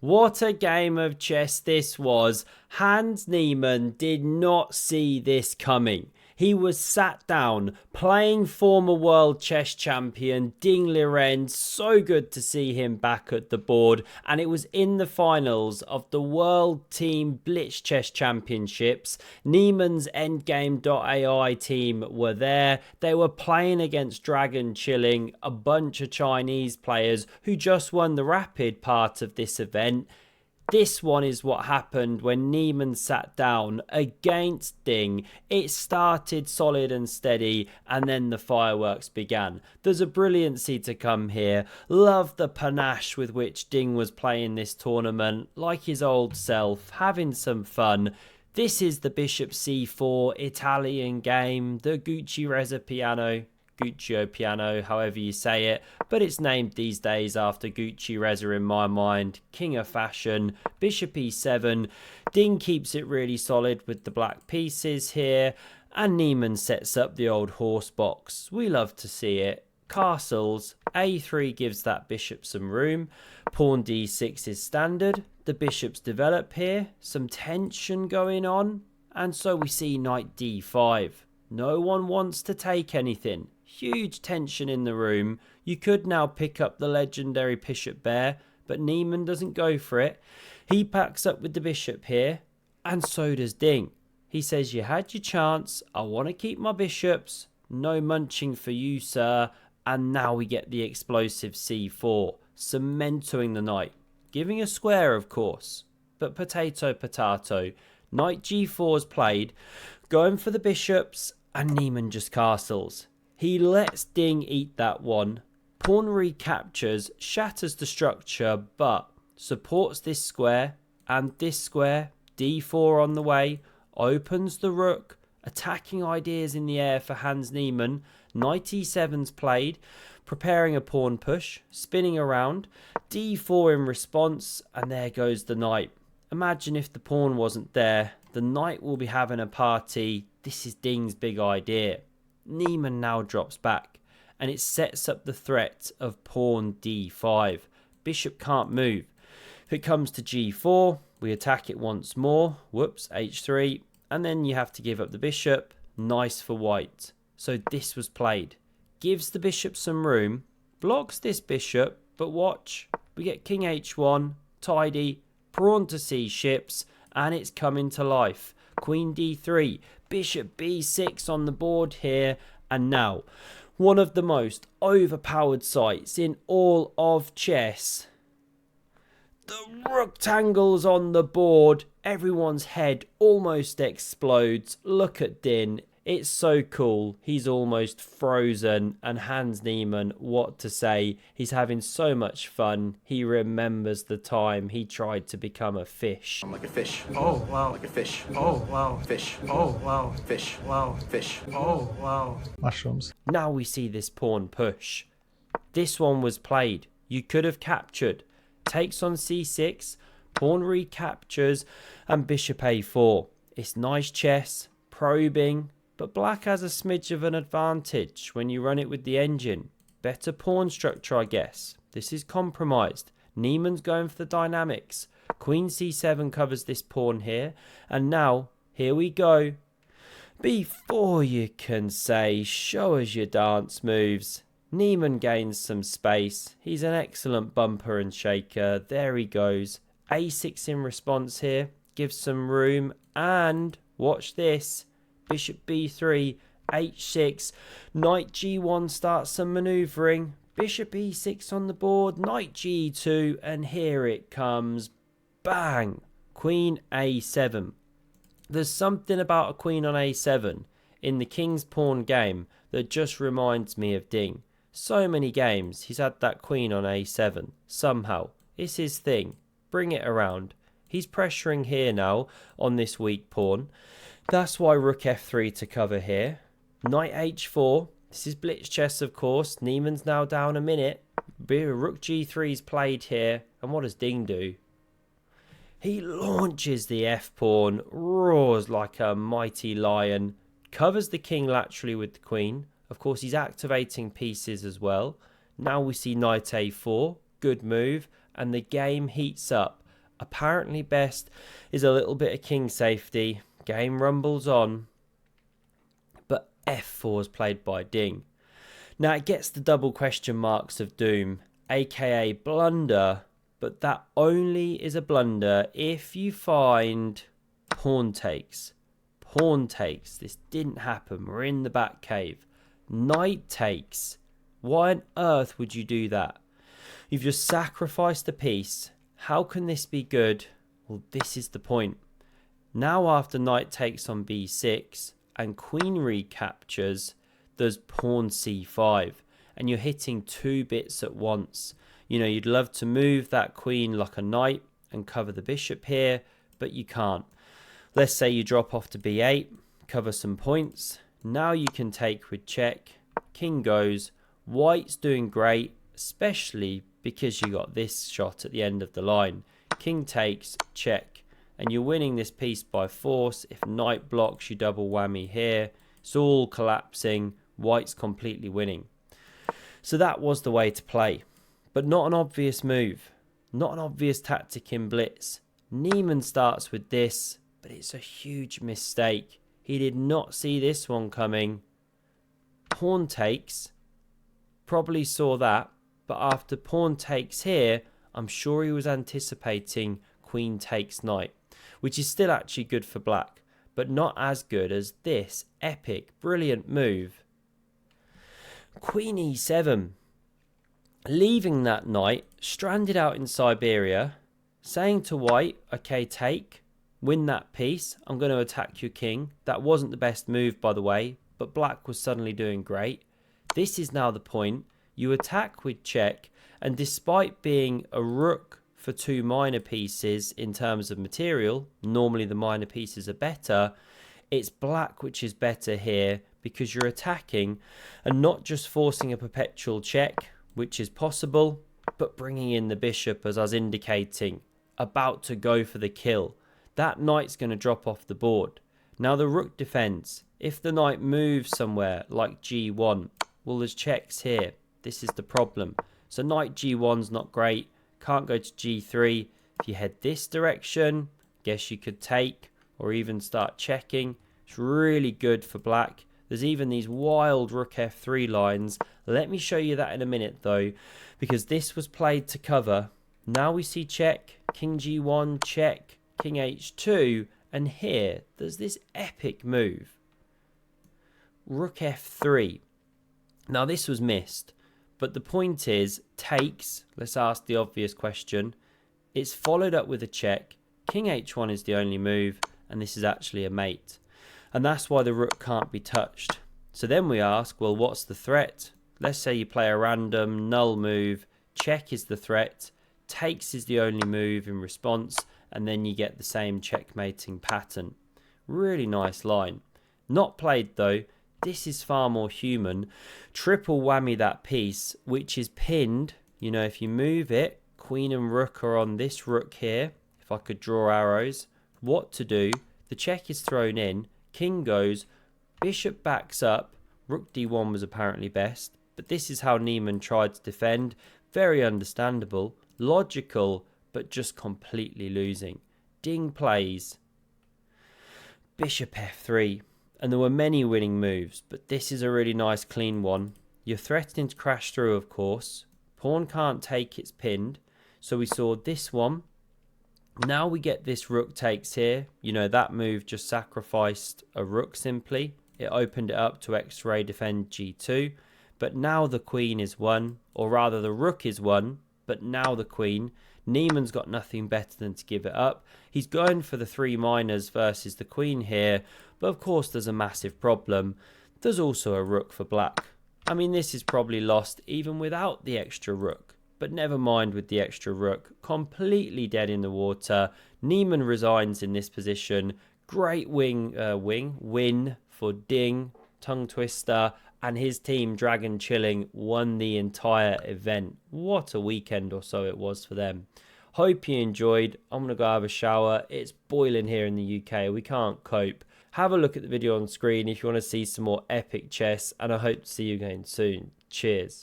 What a game of chess this was. Hans Niemann did not see this coming. He was sat down playing former world chess champion Ding Liren. So good to see him back at the board. And it was in the finals of the World Team Blitz Chess Championships. Niemann's Endgame.ai team were there. They were playing against Dragon Chilling, a bunch of Chinese players who just won the rapid part of this event. This one is what happened when Niemann sat down against Ding. It started solid and steady, and then the fireworks began. There's a brilliancy to come here. Love the panache with which Ding was playing this tournament, like his old self, having some fun. This is the Bishop C4 Italian game, the Gucci piano, however you say it, but it's named these days after Gucci Reza in my mind. King of fashion, Bishop E7. Ding keeps it really solid with the black pieces here, and Niemann sets up the old horse box. We love to see it. Castles, A3 gives that bishop some room. Pawn D6 is standard. The bishops develop here, some tension going on, and so we see knight D5. No one wants to take anything. Huge tension in the room. You could now pick up the legendary bishop bear, but Niemann doesn't go for it. He packs up with the bishop here, and so does Ding. He says, you had your chance. I want to keep my bishops. No munching for you, sir. And now we get the explosive C4, cementing the knight. Giving a square, of course, but potato. Knight G4 is played, going for the bishops, and Niemann just castles. He lets Ding eat that one. Pawn recaptures, shatters the structure, but supports this square and this square. D4 on the way, opens the rook, attacking ideas in the air for Hans Niemann. Knight E7's played, preparing a pawn push, spinning around. D4 in response, and there goes the knight. Imagine if the pawn wasn't there. The knight will be having a party. This is Ding's big idea. Niemann now drops back, and it sets up the threat of pawn D5. Bishop can't move. If it comes to G4, we attack it once more. Whoops, H3. And then you have to give up the bishop. Nice for white. So this was played. Gives the bishop some room. Blocks this bishop, but watch. We get king H1, tidy, pawn to C ships, and it's coming to life. Queen D3, bishop B6 on the board here, and now one of the most overpowered sights in all of chess. The rectangles on the board, everyone's head almost explodes. Look at Din. It's so cool. He's almost frozen, and Hans Niemann, what to say? He's having so much fun. He remembers the time he tried to become a fish. I'm like a fish. Oh, wow. Like a fish. Oh, wow. Fish. Oh, wow. Fish. Wow. Fish. Oh, wow. Mushrooms. Now we see this pawn push. This one was played. You could have captured. Takes on C6, pawn recaptures, and bishop A4. It's nice chess, probing, but black has a smidge of an advantage when you run it with the engine. Better pawn structure, I guess. This is compromised. Niemann's going for the dynamics. Queen C7 covers this pawn here, and now, here we go. Before you can say, show us your dance moves. Niemann gains some space. He's an excellent bumper and shaker. There he goes. A6 in response here. Gives some room. And watch this. Bishop B3. H6. Knight G1 starts some manoeuvring. Bishop E6 on the board. Knight G2. And here it comes. Bang. Queen A7. There's something about a queen on A7 in the king's pawn game that just reminds me of Ding. So many games he's had that queen on A7. Somehow. It's his thing. Bring it around. He's pressuring here now on this weak pawn. That's why rook F3 to cover here. Knight H4. This is blitz chess, of course. Niemann's now down a minute. Rook G3 is played here. And what does Ding do? He launches the F-pawn. Roars like a mighty lion. Covers the king laterally with the queen. Of course, he's activating pieces as well. Now we see knight A4. Good move. And the game heats up. apparently best is a little bit of king safety. Game rumbles on, but f4 is played by Ding. Now it gets the double question marks of doom, aka blunder, but that only is a blunder if you find pawn takes. Pawn takes. This didn't happen. We're in the back cave. Knight takes. Why on earth would you do that? You've just sacrificed a piece. How can this be good? Well, this is the point. Now after knight takes on b6 and queen recaptures, there's pawn c5. And you're hitting 2 bits at once. You know, you'd love to move that queen like a knight and cover the bishop here, but you can't. Let's say you drop off to b8, cover some points. Now you can take with check. King goes. White's doing great, especially because you got this shot at the end of the line. King takes, check. And you're winning this piece by force. If knight blocks, you double whammy here. It's all collapsing. White's completely winning. So that was the way to play. But not an obvious move. Not an obvious tactic in blitz. Niemann starts with this, but it's a huge mistake. He did not see this one coming. Pawn takes. Probably saw that. But after pawn takes here, I'm sure he was anticipating queen takes knight, which is still actually good for black, but not as good as this epic, brilliant move. Queen e7. Leaving that knight, stranded out in Siberia, saying to white, okay, take, win that piece, I'm going to attack your king. That wasn't the best move, by the way, but black was suddenly doing great. This is now the point. You attack with check, and despite being a rook for 2 minor pieces in terms of material, normally the minor pieces are better, it's black which is better here because you're attacking and not just forcing a perpetual check, which is possible, but bringing in the bishop, as I was indicating, about to go for the kill. That knight's going to drop off the board. Now the rook defends. If the knight moves somewhere like g1, well, there's checks here. This is the problem. So knight g1's not great. Can't go to g3. If you head this direction, guess you could take or even start checking. It's really good for black. There's even these wild rook f3 lines. Let me show you that in a minute though, because this was played to cover. Now we see check, king g1, check, king h2, and here there's this epic move. Rook f3. Now this was missed, but the point is, takes, let's ask the obvious question. It's followed up with a check. King h1 is the only move, and this is actually a mate. And that's why the rook can't be touched. So then we ask, well, what's the threat? Let's say you play a random null move. Check is the threat. Takes is the only move in response. And then you get the same checkmating pattern. Really nice line. Not played though. This is far more human. Triple whammy that piece, which is pinned. You know, if you move it, queen and rook are on this rook here. If I could draw arrows. What to do? The check is thrown in. King goes, bishop backs up, rook d1 was apparently best, but this is how Niemann tried to defend. Very understandable, logical, but just completely losing. Ding plays bishop f3, and there were many winning moves, but this is a really nice clean one. You're threatening to crash through, of course. Pawn can't take, it's pinned, so we saw this one. Now we get this rook takes here. You know, that move just sacrificed a rook simply. It opened it up to x-ray defend g2. But now the queen is won, or rather the rook is won, but now the queen. Niemann's got nothing better than to give it up. He's going for the 3 minors versus the queen here, but of course there's a massive problem. There's also a rook for black. I mean, this is probably lost even without the extra rook. But never mind with the extra rook. Completely dead in the water. Niemann resigns in this position. Great win for Ding, tongue twister, and his team Dragon Chilling won the entire event. What a weekend or so it was for them. Hope you enjoyed. I'm going to go have a shower. It's boiling here in the UK. We can't cope. Have a look at the video on screen if you want to see some more epic chess, and I hope to see you again soon. Cheers.